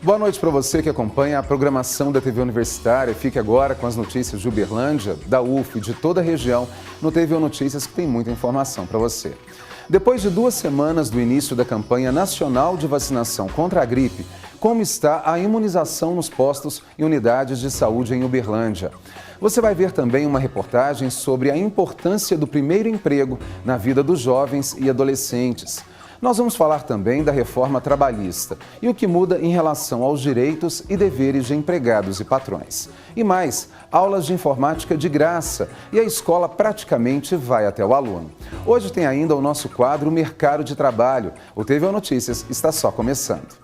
Boa noite para você que acompanha a programação da TV Universitária. Fique agora com as notícias de Uberlândia, da UF e de toda a região no TV Notícias, que tem muita informação para você. Depois de 2 semanas do início da campanha nacional de vacinação contra a gripe, como está a imunização nos postos e unidades de saúde em Uberlândia? Você vai ver também uma reportagem sobre a importância do primeiro emprego na vida dos jovens e adolescentes. Nós vamos falar também da reforma trabalhista e o que muda em relação aos direitos e deveres de empregados e patrões. E mais, aulas de informática de graça e a escola praticamente vai até o aluno. Hoje tem ainda o nosso quadro Mercado de Trabalho. O TV Notícias está só começando.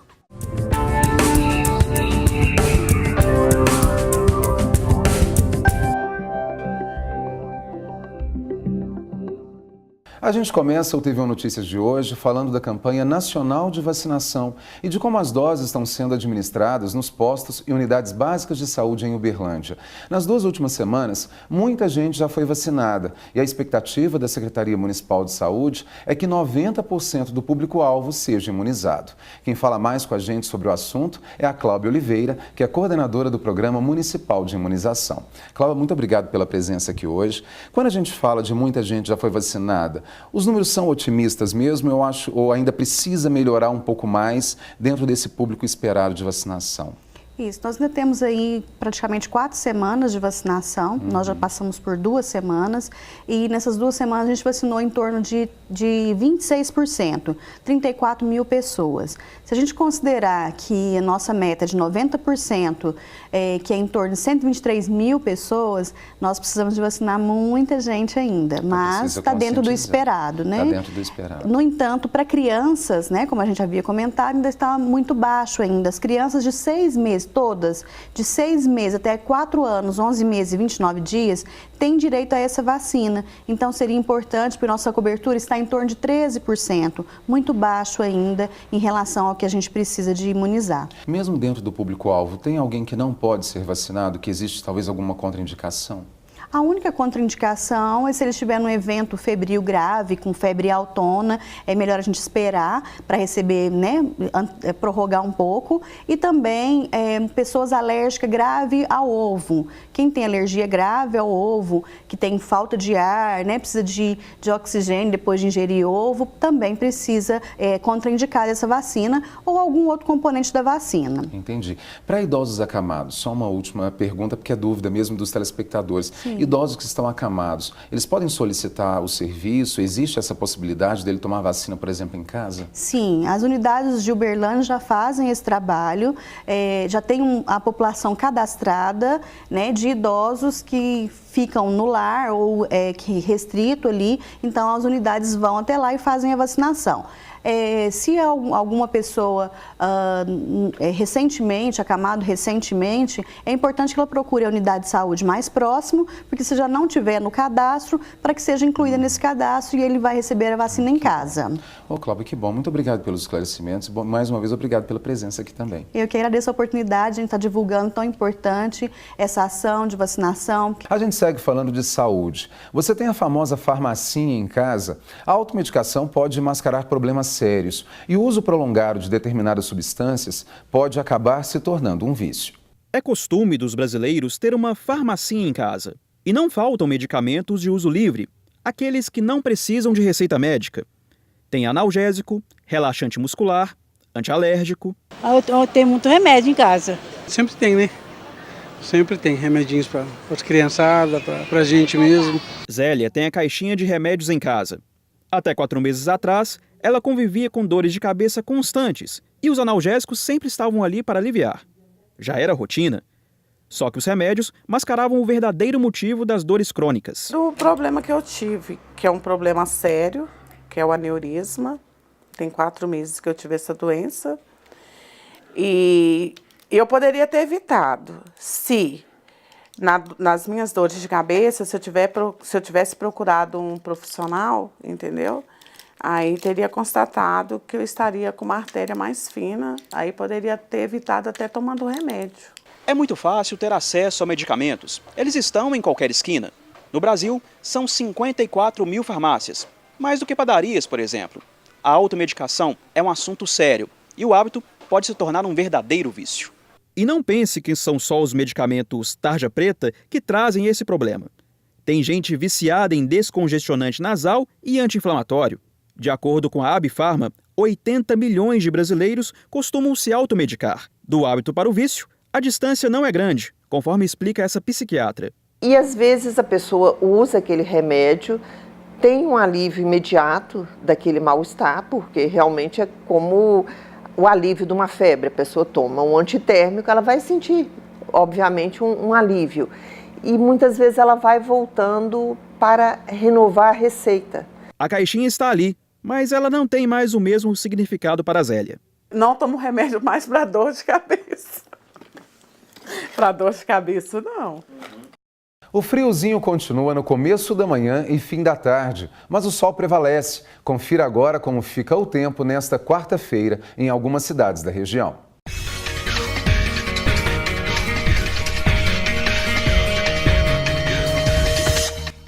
A gente começa o TV Notícias de hoje falando da campanha nacional de vacinação e de como as doses estão sendo administradas nos postos e unidades básicas de saúde em Uberlândia. Nas 2 últimas semanas, muita gente já foi vacinada e a expectativa da Secretaria Municipal de Saúde é que 90% do público-alvo seja imunizado. Quem fala mais com a gente sobre o assunto é a Cláudia Oliveira, que é coordenadora do Programa Municipal de Imunização. Cláudia, muito obrigado pela presença aqui hoje. Quando a gente fala de muita gente já foi vacinada, os números são otimistas mesmo, eu acho, ou ainda precisa melhorar um pouco mais dentro desse público esperado de vacinação? Isso, nós ainda temos aí praticamente 4 semanas de vacinação, nós já passamos por 2 semanas e nessas 2 semanas a gente vacinou em torno de 26%, 34 mil pessoas. Se a gente considerar que a nossa meta é de 90%, que é em torno de 123 mil pessoas, nós precisamos de vacinar muita gente ainda, mas está dentro do esperado, né? Está dentro do esperado. No entanto, para crianças, né, como a gente havia comentado, ainda está muito baixo ainda. As crianças de 6 meses, todas, de 6 meses até 4 anos, 11 meses e 29 dias, têm direito a essa vacina. Então, seria importante, porque nossa cobertura está em torno de 13%, muito baixo ainda em relação ao que a gente precisa de imunizar. Mesmo dentro do público-alvo, tem alguém que não pode ser vacinado, que existe talvez alguma contraindicação? A única contraindicação é se ele estiver num evento febril grave, com febre autona, é melhor a gente esperar para receber, né, prorrogar um pouco. E também pessoas alérgicas grave ao ovo. Quem tem alergia grave ao ovo, que tem falta de ar, né, precisa de oxigênio depois de ingerir ovo, também precisa contraindicar essa vacina ou algum outro componente da vacina. Entendi. Para idosos acamados, só uma última pergunta, porque é dúvida mesmo dos telespectadores. Sim. Idosos que estão acamados, eles podem solicitar o serviço? Existe essa possibilidade dele tomar vacina, por exemplo, em casa? Sim, as unidades de Uberlândia já fazem esse trabalho, já tem a população cadastrada, né, de idosos que ficam no lar ou que restrito ali, então as unidades vão até lá e fazem a vacinação. Se alguma pessoa recentemente, acamado recentemente, é importante que ela procure a unidade de saúde mais próximo, porque se já não tiver no cadastro, para que seja incluída nesse cadastro e ele vai receber a vacina em casa. Ô, Cláudia, que bom. Muito obrigado pelos esclarecimentos. Mais uma vez, obrigado pela presença aqui também. Eu que agradeço a oportunidade de a gente estar divulgando tão importante essa ação de vacinação. A gente segue falando de saúde. Você tem a famosa farmacinha em casa? A automedicação pode mascarar problemas sérios e o uso prolongado de determinadas substâncias pode acabar se tornando um vício. É costume dos brasileiros ter uma farmacinha em casa. E não faltam medicamentos de uso livre, aqueles que não precisam de receita médica. Tem analgésico, relaxante muscular, antialérgico. Eu tenho muito remédio em casa. Sempre tem, né? Sempre tem remedinhos para as criançadas, para a gente mesmo. Zélia tem a caixinha de remédios em casa. Até 4 meses atrás, ela convivia com dores de cabeça constantes e os analgésicos sempre estavam ali para aliviar. Já era rotina. Só que os remédios mascaravam o verdadeiro motivo das dores crônicas. O problema que eu tive, que é um problema sério, que é o aneurisma. Tem 4 meses que eu tive essa doença. E eu poderia ter evitado se, nas minhas dores de cabeça, se eu tivesse procurado um profissional, entendeu? Aí teria constatado que eu estaria com uma artéria mais fina, aí poderia ter evitado até tomando remédio. É muito fácil ter acesso a medicamentos. Eles estão em qualquer esquina. No Brasil, são 54 mil farmácias, mais do que padarias, por exemplo. A automedicação é um assunto sério e o hábito pode se tornar um verdadeiro vício. E não pense que são só os medicamentos tarja preta que trazem esse problema. Tem gente viciada em descongestionante nasal e anti-inflamatório. De acordo com a Abifarma, 80 milhões de brasileiros costumam se automedicar. Do hábito para o vício, a distância não é grande, conforme explica essa psiquiatra. E às vezes a pessoa usa aquele remédio, tem um alívio imediato daquele mal-estar, porque realmente é como o alívio de uma febre. A pessoa toma um antitérmico, ela vai sentir, obviamente, um alívio. E muitas vezes ela vai voltando para renovar a receita. A caixinha está ali, mas ela não tem mais o mesmo significado para a Zélia. Não tomo remédio mais para dor de cabeça. Para dor de cabeça, não. O friozinho continua no começo da manhã e fim da tarde, mas o sol prevalece. Confira agora como fica o tempo nesta quarta-feira em algumas cidades da região.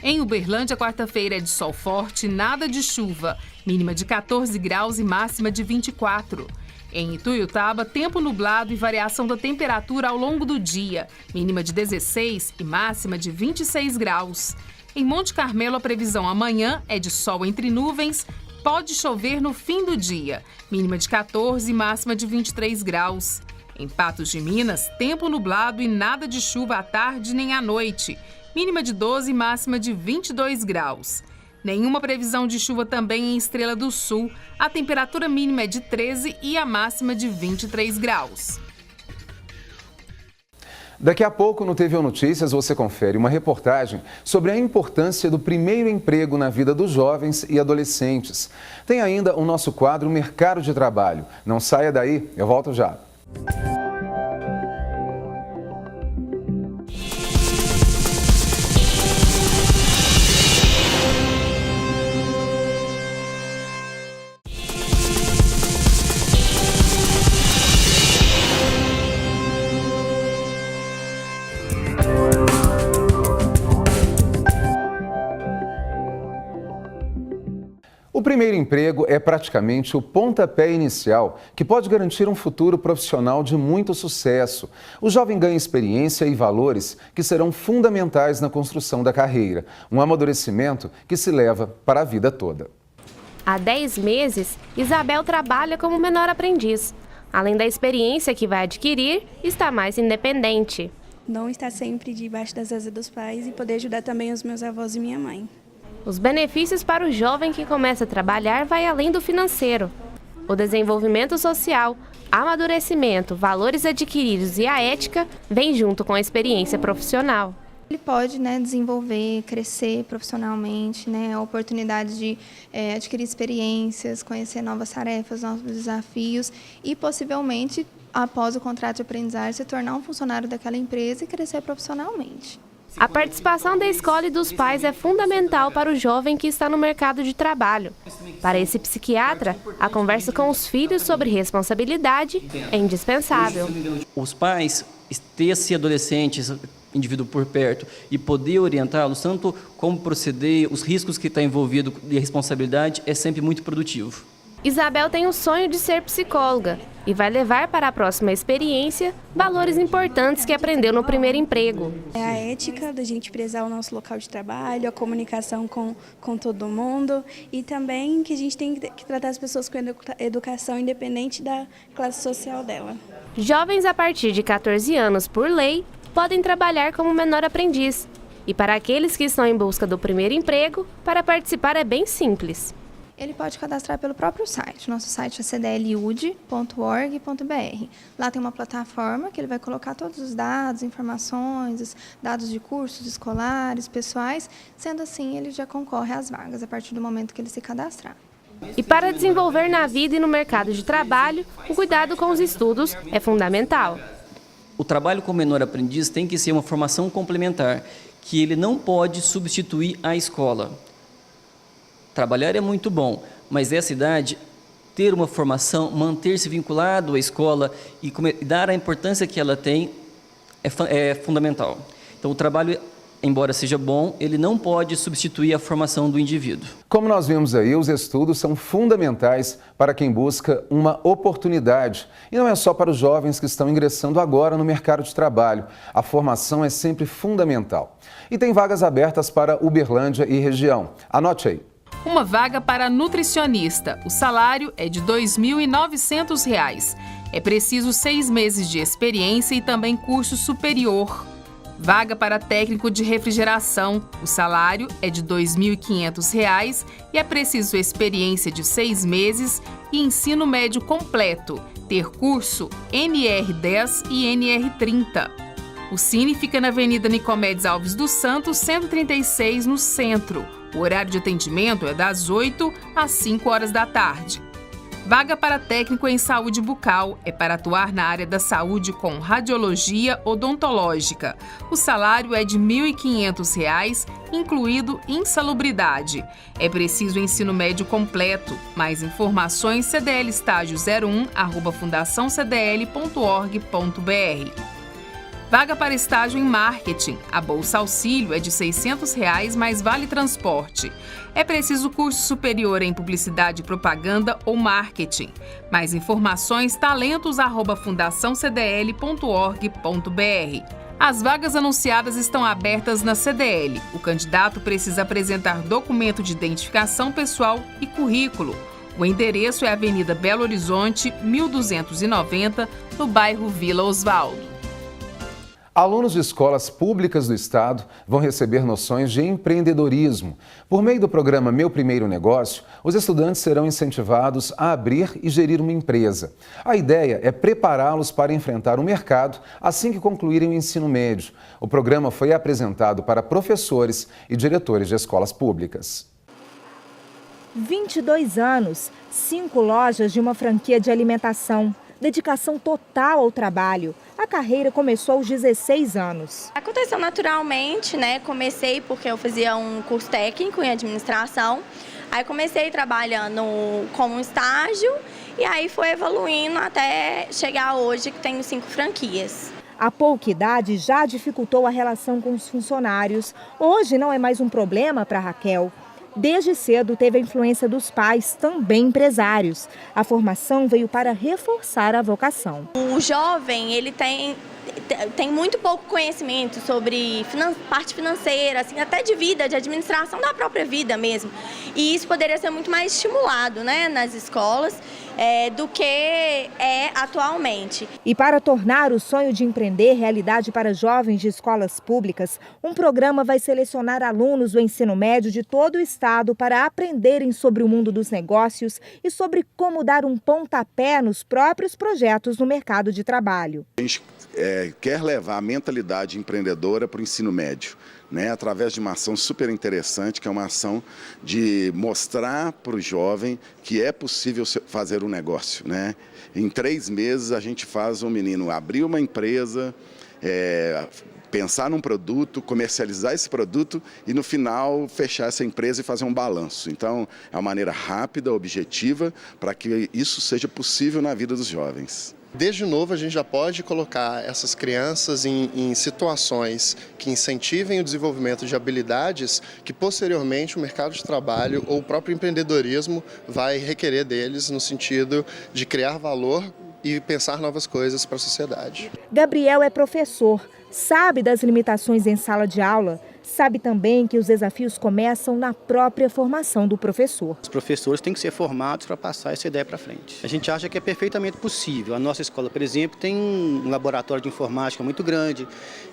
Em Uberlândia, quarta-feira é de sol forte, nada de chuva. Mínima de 14 graus e máxima de 24. Em Ituiutaba, tempo nublado e variação da temperatura ao longo do dia. Mínima de 16 e máxima de 26 graus. Em Monte Carmelo, a previsão amanhã é de sol entre nuvens, pode chover no fim do dia. Mínima de 14 e máxima de 23 graus. Em Patos de Minas, tempo nublado e nada de chuva à tarde nem à noite. Mínima de 12 e máxima de 22 graus. Nenhuma previsão de chuva também em Estrela do Sul. A temperatura mínima é de 13 e a máxima de 23 graus. Daqui a pouco no TVO Notícias você confere uma reportagem sobre a importância do primeiro emprego na vida dos jovens e adolescentes. Tem ainda o nosso quadro Mercado de Trabalho. Não saia daí, eu volto já. O primeiro emprego é praticamente o pontapé inicial, que pode garantir um futuro profissional de muito sucesso. O jovem ganha experiência e valores que serão fundamentais na construção da carreira, um amadurecimento que se leva para a vida toda. Há 10 meses, Isabel trabalha como menor aprendiz. Além da experiência que vai adquirir, está mais independente. Não estar sempre debaixo das asas dos pais e poder ajudar também os meus avós e minha mãe. Os benefícios para o jovem que começa a trabalhar vai além do financeiro. O desenvolvimento social, amadurecimento, valores adquiridos e a ética vêm junto com a experiência profissional. Ele pode, desenvolver, crescer profissionalmente, a oportunidade de adquirir experiências, conhecer novas tarefas, novos desafios e possivelmente, após o contrato de aprendizagem, se tornar um funcionário daquela empresa e crescer profissionalmente. A participação da escola e dos pais é fundamental para o jovem que está no mercado de trabalho. Para esse psiquiatra, a conversa com os filhos sobre responsabilidade é indispensável. Os pais, ter esse adolescente, esse indivíduo por perto e poder orientá-los, tanto como proceder, os riscos que está envolvido e a responsabilidade, é sempre muito produtivo. Isabel tem o sonho de ser psicóloga e vai levar para a próxima experiência valores importantes que aprendeu no primeiro emprego. É a ética da gente prezar o nosso local de trabalho, a comunicação com todo mundo e também que a gente tem que tratar as pessoas com educação independente da classe social dela. Jovens a partir de 14 anos, por lei, podem trabalhar como menor aprendiz. E para aqueles que estão em busca do primeiro emprego, para participar é bem simples. Ele pode cadastrar pelo próprio site. Nosso site é cdlude.org.br. Lá tem uma plataforma que ele vai colocar todos os dados, informações, dados de cursos escolares, pessoais. Sendo assim, ele já concorre às vagas a partir do momento que ele se cadastrar. E para desenvolver na vida e no mercado de trabalho, o cuidado com os estudos é fundamental. O trabalho com menor aprendiz tem que ser uma formação complementar, que ele não pode substituir a escola. Trabalhar é muito bom, mas essa idade, ter uma formação, manter-se vinculado à escola e dar a importância que ela tem é fundamental. Então, o trabalho embora seja bom, ele não pode substituir a formação do indivíduo. Como nós vimos aí, os estudos são fundamentais para quem busca uma oportunidade. E não é só para os jovens que estão ingressando agora no mercado de trabalho. A formação é sempre fundamental. E tem vagas abertas para Uberlândia e região. Anote aí. Uma vaga para nutricionista. O salário é de R$ 2.900. É preciso 6 meses de experiência e também curso superior. Vaga para técnico de refrigeração. O salário é de R$ 2.500 e é preciso experiência de 6 meses e ensino médio completo. Ter curso NR10 e NR30. O Cine fica na Avenida Nicomedes Alves dos Santos, 136, no centro. O horário de atendimento é das 8 às 5 horas da tarde. Vaga para técnico em saúde bucal é para atuar na área da saúde com radiologia odontológica. O salário é de R$ 1.500, incluído insalubridade. É preciso ensino médio completo. Mais informações cdlestagios01@fundaçãocdl.org.br. Vaga para estágio em marketing. A bolsa auxílio é de R$ 600 mais vale transporte. É preciso curso superior em publicidade, propaganda ou marketing. Mais informações talentos@fundaçãocdl.org.br. As vagas anunciadas estão abertas na CDL. O candidato precisa apresentar documento de identificação pessoal e currículo. O endereço é Avenida Belo Horizonte, 1290, no bairro Vila Osvaldo. Alunos de escolas públicas do estado vão receber noções de empreendedorismo. Por meio do programa Meu Primeiro Negócio, os estudantes serão incentivados a abrir e gerir uma empresa. A ideia é prepará-los para enfrentar o mercado assim que concluírem o ensino médio. O programa foi apresentado para professores e diretores de escolas públicas. 22 anos, 5 lojas de uma franquia de alimentação. Dedicação total ao trabalho. A carreira começou aos 16 anos. Aconteceu naturalmente, né? Comecei porque eu fazia um curso técnico em administração. Aí comecei trabalhando como estágio e aí foi evoluindo até chegar hoje que tenho 5 franquias. A pouca idade já dificultou a relação com os funcionários. Hoje não é mais um problema para Raquel. Desde cedo teve a influência dos pais, também empresários. A formação veio para reforçar a vocação. O jovem, ele tem muito pouco conhecimento sobre parte financeira, assim, até de vida, de administração da própria vida mesmo. E isso poderia ser muito mais estimulado, né, nas escolas do que é atualmente. E para tornar o sonho de empreender realidade para jovens de escolas públicas, um programa vai selecionar alunos do ensino médio de todo o estado para aprenderem sobre o mundo dos negócios e sobre como dar um pontapé nos próprios projetos no mercado de trabalho. A gente quer levar a mentalidade empreendedora para o ensino médio, né, através de uma ação super interessante, que é uma ação de mostrar para o jovem que é possível fazer um negócio, né? Em 3 meses a gente faz um menino abrir uma empresa, pensar num produto, comercializar esse produto e no final fechar essa empresa e fazer um balanço. Então é uma maneira rápida, objetiva, para que isso seja possível na vida dos jovens. Desde novo, a gente já pode colocar essas crianças em situações que incentivem o desenvolvimento de habilidades que, posteriormente, o mercado de trabalho ou o próprio empreendedorismo vai requerer deles no sentido de criar valor e pensar novas coisas para a sociedade. Gabriel é professor, sabe das limitações em sala de aula, sabe também que os desafios começam na própria formação do professor. Os professores têm que ser formados para passar essa ideia para frente. A gente acha que é perfeitamente possível. A nossa escola, por exemplo, tem um laboratório de informática muito grande.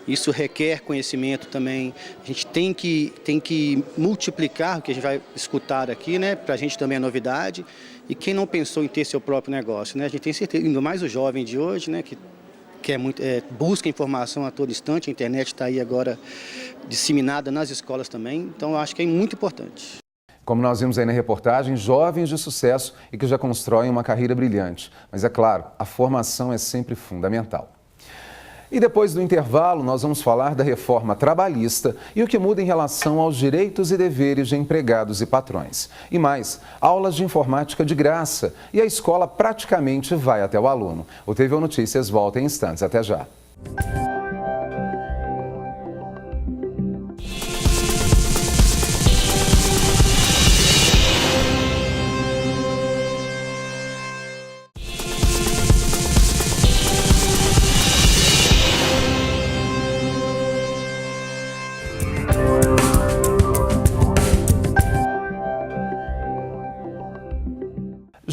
Isso requer conhecimento também. A gente tem que multiplicar o que a gente vai escutar aqui, né? Para a gente também é novidade. E quem não pensou em ter seu próprio negócio, né? A gente tem certeza, ainda mais o jovem de hoje, né? Que busca informação a todo instante, a internet está aí agora disseminada nas escolas também, então eu acho que é muito importante. Como nós vimos aí na reportagem, jovens de sucesso e que já constroem uma carreira brilhante. Mas é claro, a formação é sempre fundamental. E depois do intervalo, nós vamos falar da reforma trabalhista e o que muda em relação aos direitos e deveres de empregados e patrões. E mais, aulas de informática de graça e a escola praticamente vai até o aluno. O TVO Notícias volta em instantes. Até já.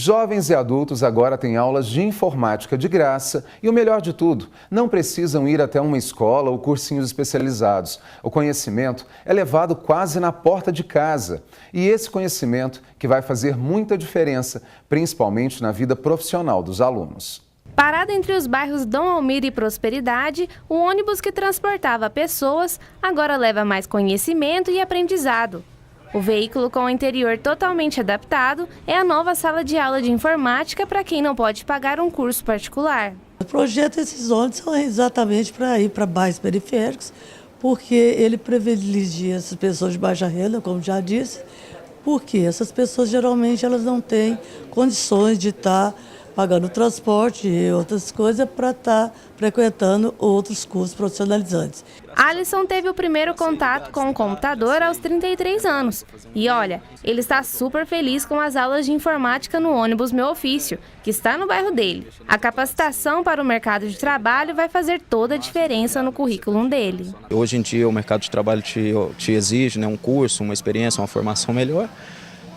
Jovens e adultos agora têm aulas de informática de graça e o melhor de tudo, não precisam ir até uma escola ou cursinhos especializados. O conhecimento é levado quase na porta de casa. E esse conhecimento que vai fazer muita diferença, principalmente na vida profissional dos alunos. Parado entre os bairros Dom Almir e Prosperidade, o ônibus que transportava pessoas agora leva mais conhecimento e aprendizado. O veículo com o interior totalmente adaptado é a nova sala de aula de informática para quem não pode pagar um curso particular. O projeto desses ônibus são exatamente para ir para bairros periféricos, porque ele privilegia essas pessoas de baixa renda, como já disse, porque essas pessoas geralmente elas não têm condições de estar pagando transporte e outras coisas para estar frequentando outros cursos profissionalizantes. Alisson teve o primeiro contato com o computador aos 33 anos. E olha, ele está super feliz com as aulas de informática no ônibus Meu Ofício, que está no bairro dele. A capacitação para o mercado de trabalho vai fazer toda a diferença no currículo dele. Hoje em dia o mercado de trabalho te exige, né, um curso, uma experiência, uma formação melhor.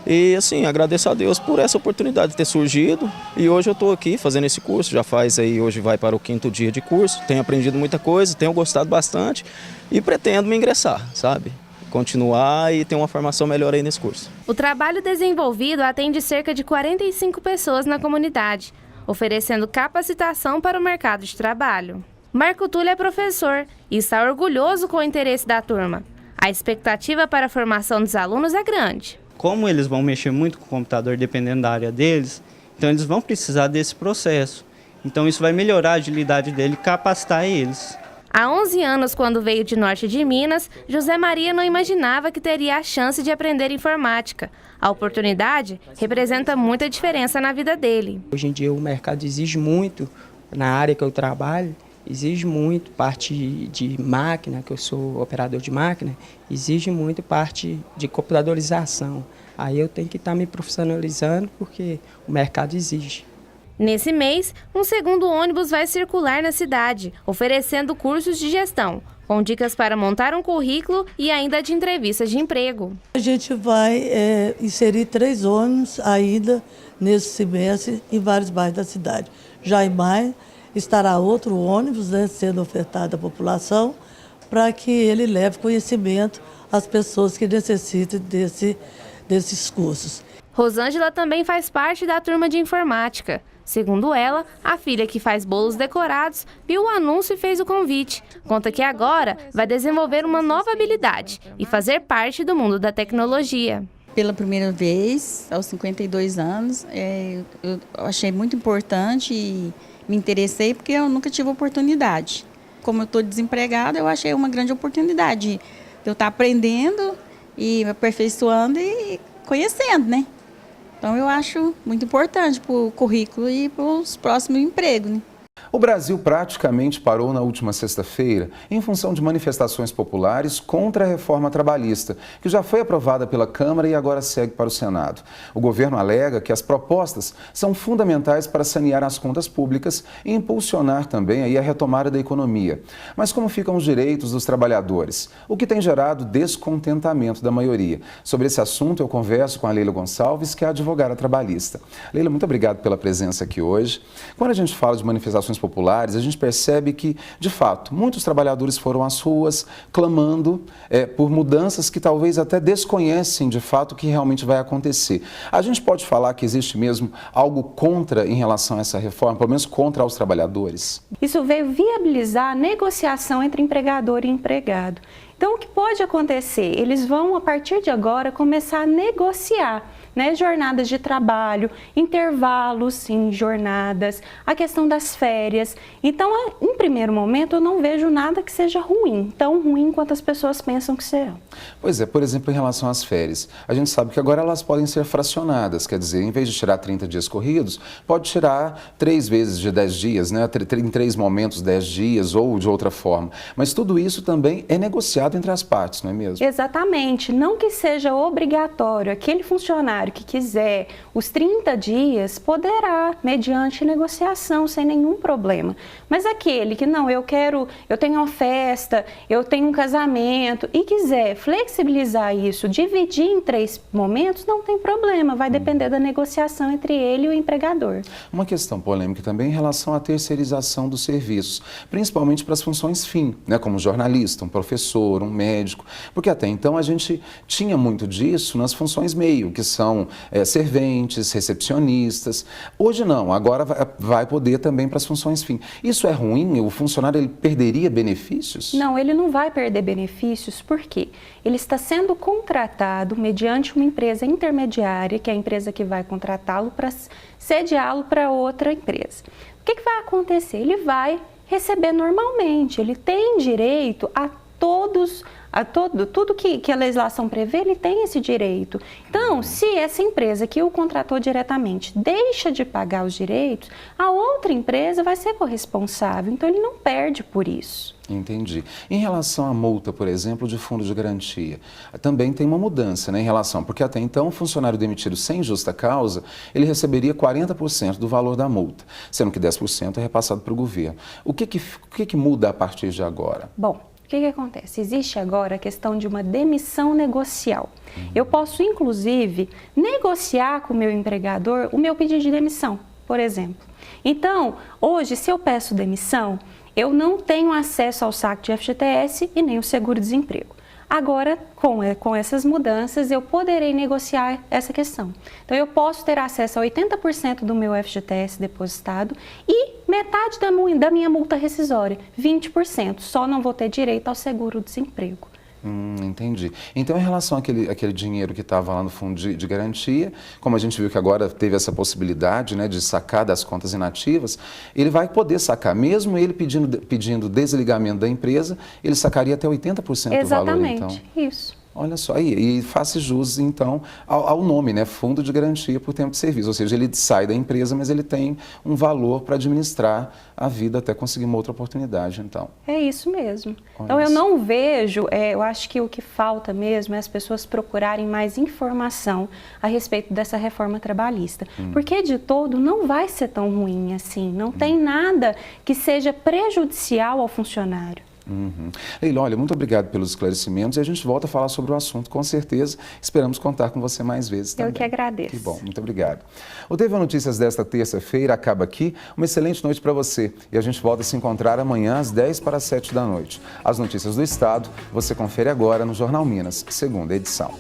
E assim, agradeço a Deus por essa oportunidade de ter surgido e hoje eu estou aqui fazendo esse curso, já faz aí, hoje vai para o 5º dia de curso, tenho aprendido muita coisa, tenho gostado bastante e pretendo me ingressar, sabe? Continuar e ter uma formação melhor aí nesse curso. O trabalho desenvolvido atende cerca de 45 pessoas na comunidade, oferecendo capacitação para o mercado de trabalho. Marco Túlio é professor e está orgulhoso com o interesse da turma. A expectativa para a formação dos alunos é grande. Como eles vão mexer muito com o computador dependendo da área deles, então eles vão precisar desse processo. Então isso vai melhorar a agilidade dele e capacitar eles. Há 11 anos, quando veio de norte de Minas, José Maria não imaginava que teria a chance de aprender informática. A oportunidade representa muita diferença na vida dele. Hoje em dia o mercado exige muito, na área que eu trabalho, exige muito parte de máquina, que eu sou operador de máquina, exige muito parte de computadorização. Aí eu tenho que estar me profissionalizando porque o mercado exige. Nesse mês, um segundo ônibus vai circular na cidade, oferecendo cursos de gestão, com dicas para montar um currículo e ainda de entrevistas de emprego. A gente vai inserir 3 ônibus ainda nesse semestre em vários bairros da cidade. Já em maio estará outro ônibus, né, sendo ofertado à população para que ele leve conhecimento às pessoas que necessitem desses cursos. Rosângela também faz parte da turma de informática. Segundo ela, a filha que faz bolos decorados viu o anúncio e fez o convite. Conta que agora vai desenvolver uma nova habilidade e fazer parte do mundo da tecnologia. Pela primeira vez, aos 52 anos, eu achei muito importante e me interessei porque eu nunca tive oportunidade. Como eu estou desempregada, eu achei uma grande oportunidade de eu estar aprendendo e me aperfeiçoando e conhecendo, né? Então eu acho muito importante para o currículo e para os próximos empregos, né? O Brasil praticamente parou na última sexta-feira em função de manifestações populares contra a reforma trabalhista, que já foi aprovada pela Câmara e agora segue para o Senado. O governo alega que as propostas são fundamentais para sanear as contas públicas e impulsionar também aí a retomada da economia. Mas como ficam os direitos dos trabalhadores? O que tem gerado descontentamento da maioria? Sobre esse assunto eu converso com a Leila Gonçalves, que é advogada trabalhista. Leila, muito obrigado pela presença aqui hoje. Quando a gente fala de manifestações populares, a gente percebe que, de fato, muitos trabalhadores foram às ruas clamando por mudanças que talvez até desconhecem, de fato, o que realmente vai acontecer. A gente pode falar que existe mesmo algo contra em relação a essa reforma, pelo menos contra os trabalhadores? Isso veio viabilizar a negociação entre empregador e empregado. Então, o que pode acontecer? Eles vão, a partir de agora, começar a negociar, né, jornadas de trabalho, intervalos em jornadas, a questão das férias. Então, em primeiro momento, eu não vejo nada que seja ruim, tão ruim quanto as pessoas pensam que serão. Pois é, por exemplo, em relação às férias, a gente sabe que agora elas podem ser fracionadas, quer dizer, em vez de tirar 30 dias corridos, pode tirar 3 vezes de 10 dias, né, em 3 momentos 10 dias ou de outra forma. Mas tudo isso também é negociado entre as partes, não é mesmo? Exatamente, não que seja obrigatório aquele funcionário funcionário que quiser os 30 dias, poderá, mediante negociação, sem nenhum problema. Mas aquele que não, eu tenho uma festa, eu tenho um casamento e quiser flexibilizar isso, dividir em 3 momentos, não tem problema, vai depender da negociação entre ele e o empregador. Uma questão polêmica também em relação à terceirização dos serviços, principalmente para as funções fim, né, como jornalista, um professor, um médico, porque até então a gente tinha muito disso nas funções meio, que são serventes, recepcionistas. Hoje não, agora vai poder também para as funções fim. Isso é ruim? O funcionário ele perderia benefícios? Não, ele não vai perder benefícios, porque ele está sendo contratado mediante uma empresa intermediária, que é a empresa que vai contratá-lo para sediá-lo para outra empresa. O que vai acontecer? Ele vai receber normalmente, ele tem direito a tudo que a legislação prevê, ele tem esse direito. Então, se essa empresa que o contratou diretamente deixa de pagar os direitos, a outra empresa vai ser corresponsável, então ele não perde por isso. Entendi. Em relação à multa, por exemplo, de fundo de garantia, também tem uma mudança, né, em relação, porque até então o funcionário demitido sem justa causa, ele receberia 40% do valor da multa, sendo que 10% é repassado para o governo. O que muda a partir de agora? Bom, o que acontece? Existe agora a questão de uma demissão negocial. Eu posso, inclusive, negociar com o meu empregador o meu pedido de demissão, por exemplo. Então, hoje, se eu peço demissão, eu não tenho acesso ao saque de FGTS e nem o seguro-desemprego. Agora, com essas mudanças, eu poderei negociar essa questão. Então, eu posso ter acesso a 80% do meu FGTS depositado e metade da minha multa rescisória, 20%. Só não vou ter direito ao seguro-desemprego. Entendi. Então, em relação àquele dinheiro que estava lá no fundo de garantia, como a gente viu que agora teve essa possibilidade, né, de sacar das contas inativas, ele vai poder sacar, mesmo ele pedindo desligamento da empresa, ele sacaria até 80% do valor, então. Exatamente, isso. Olha só, e faça jus, então, ao nome, né? Fundo de Garantia por Tempo de Serviço. Ou seja, ele sai da empresa, mas ele tem um valor para administrar a vida até conseguir uma outra oportunidade, então. É isso mesmo. Olha então, eu isso. não vejo, eu acho que o que falta mesmo é as pessoas procurarem mais informação a respeito dessa reforma trabalhista. Porque, de todo, não vai ser tão ruim assim. Não tem nada que seja prejudicial ao funcionário. Leila, olha, muito obrigado pelos esclarecimentos e a gente volta a falar sobre o assunto, com certeza. Esperamos contar com você mais vezes também. Eu que agradeço. Que bom, muito obrigado. O TV Notícias desta terça-feira acaba aqui. Uma excelente noite para você e a gente volta a se encontrar amanhã às 10 para as 7 da noite. As notícias do Estado você confere agora no Jornal Minas, segunda edição.